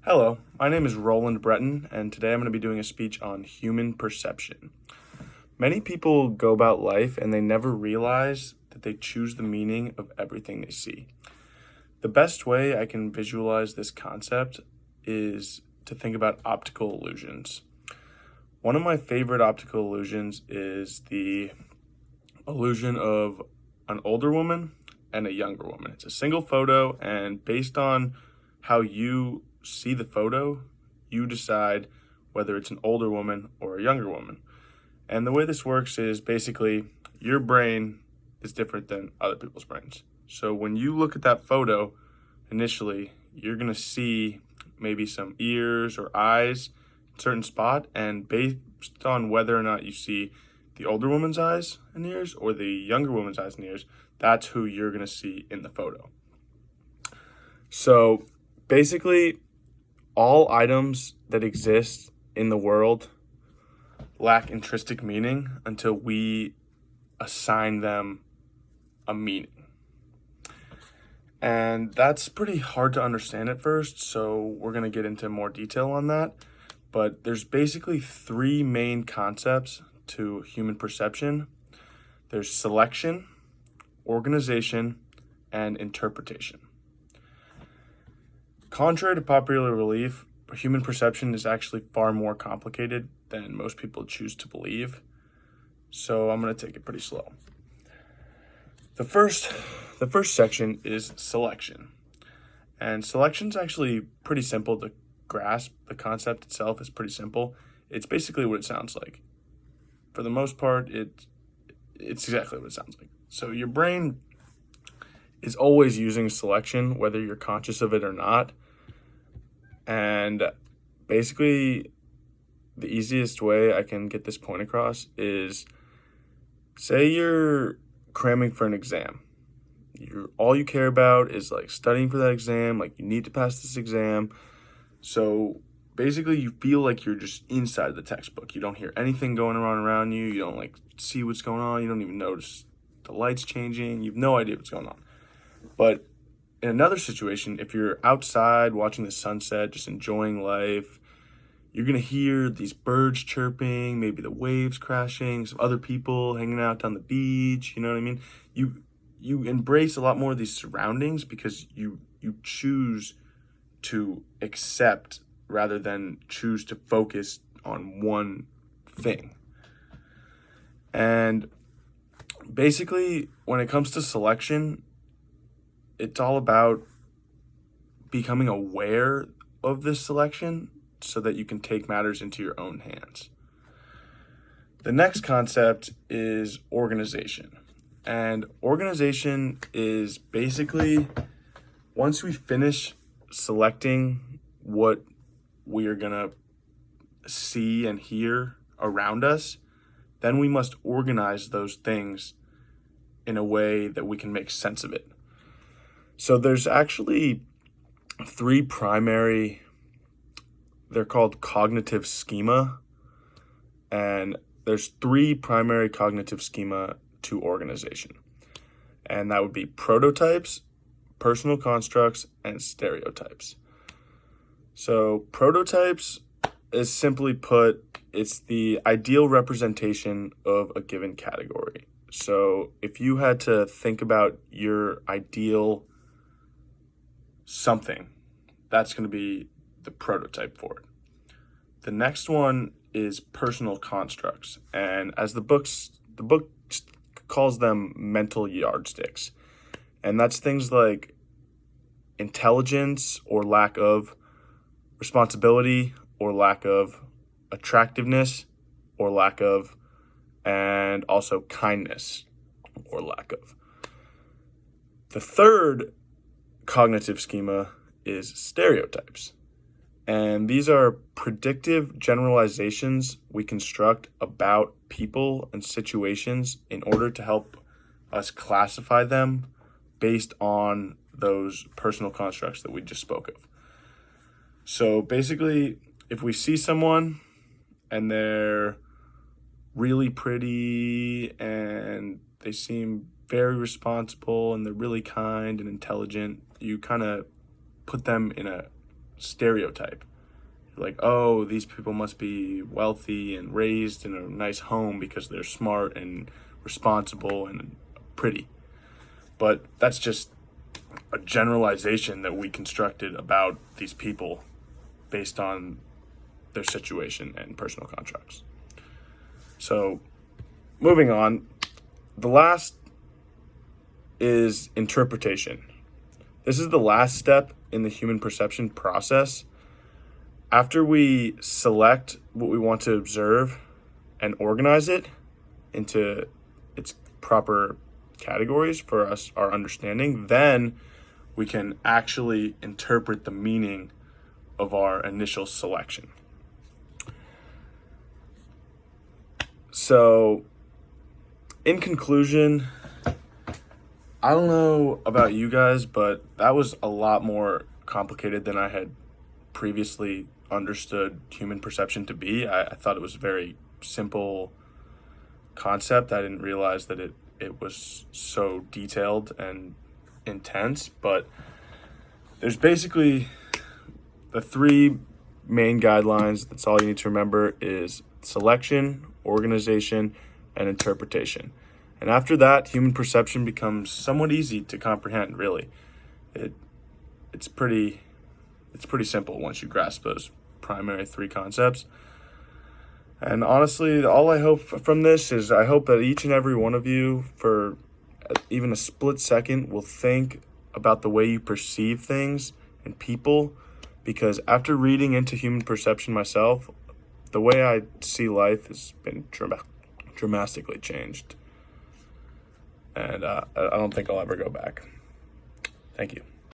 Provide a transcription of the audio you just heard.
Hello, my name is Roland Breton, and today I'm going to be doing a speech on human perception. Many people go about life and they never realize that they choose the meaning of everything they see. The best way I can visualize this concept is to think about optical illusions. One of my favorite optical illusions is the illusion of an older woman and a younger woman. It's a single photo, and based on how you see the photo, you decide whether it's an older woman or a younger woman. And the way this works is basically your brain is different than other people's brains. So when you look at that photo, initially, you're going to see maybe some ears or eyes in a certain spot, and based on whether or not you see the older woman's eyes and ears or the younger woman's eyes and ears, that's who you're going to see in the photo. So basically, all items that exist in the world lack intrinsic meaning until we assign them a meaning. And that's pretty hard to understand at first, so we're going to get into more detail on that. But there's basically three main concepts to human perception. There's selection, organization, and interpretation. Contrary to popular belief, human perception is actually far more complicated than most people choose to believe. So I'm going to take it pretty slow. The first section is selection. And selection is actually pretty simple to grasp. The concept itself is pretty simple. It's basically what it sounds like. For the most part, it's exactly what it sounds like. So your brain is always using selection, whether you're conscious of it or not. And basically, the easiest way I can get this point across is, say you're cramming for an exam. All you care about is like studying for that exam, like you need to pass this exam. So basically you feel like you're just inside the textbook. You don't hear anything going on around you. You don't like see what's going on. You don't even notice the lights changing. You have no idea what's going on. But in another situation, if you're outside watching the sunset, just enjoying life, you're going to hear these birds chirping, maybe the waves crashing, some other people hanging out down the beach, you know what I mean? You embrace a lot more of these surroundings because you choose to accept rather than choose to focus on one thing. And basically, when it comes to selection, it's all about becoming aware of this selection so that you can take matters into your own hands. The next concept is organization. And organization is basically, once we finish selecting what we are going to see and hear around us, then we must organize those things in a way that we can make sense of it. So there's actually three primary, they're called cognitive schema, and there's three primary cognitive schema to organization. And that would be prototypes, personal constructs, and stereotypes. So prototypes is simply put, it's the ideal representation of a given category. So if you had to think about your ideal something, that's going to be the prototype for it. The next one is personal constructs, and as the book calls them mental yardsticks, and that's things like intelligence or lack of, responsibility or lack of, attractiveness or lack of, and also kindness or lack of. The third cognitive schema is stereotypes. And these are predictive generalizations we construct about people and situations in order to help us classify them based on those personal constructs that we just spoke of. So basically, if we see someone and they're really pretty and they seem very responsible and they're really kind and intelligent, you kind of put them in a stereotype. Like, oh, these people must be wealthy and raised in a nice home because they're smart and responsible and pretty. But that's just a generalization that we constructed about these people based on their situation and personal contracts. So, moving on, the last is interpretation. This is the last step in the human perception process. After we select what we want to observe and organize it into its proper categories for us, our understanding, then we can actually interpret the meaning of our initial selection. So, in conclusion, I don't know about you guys, but that was a lot more complicated than I had previously understood human perception to be. I thought it was a very simple concept. I didn't realize that it was so detailed and intense, but there's basically the three main guidelines. That's all you need to remember is selection, organization, and interpretation. And after that, human perception becomes somewhat easy to comprehend, really. It's pretty simple once you grasp those primary three concepts. And honestly, all I hope from this is I hope that each and every one of you, for even a split second, will think about the way you perceive things and people, because after reading into human perception myself, the way I see life has been dramatically changed. And I don't think I'll ever go back. Thank you.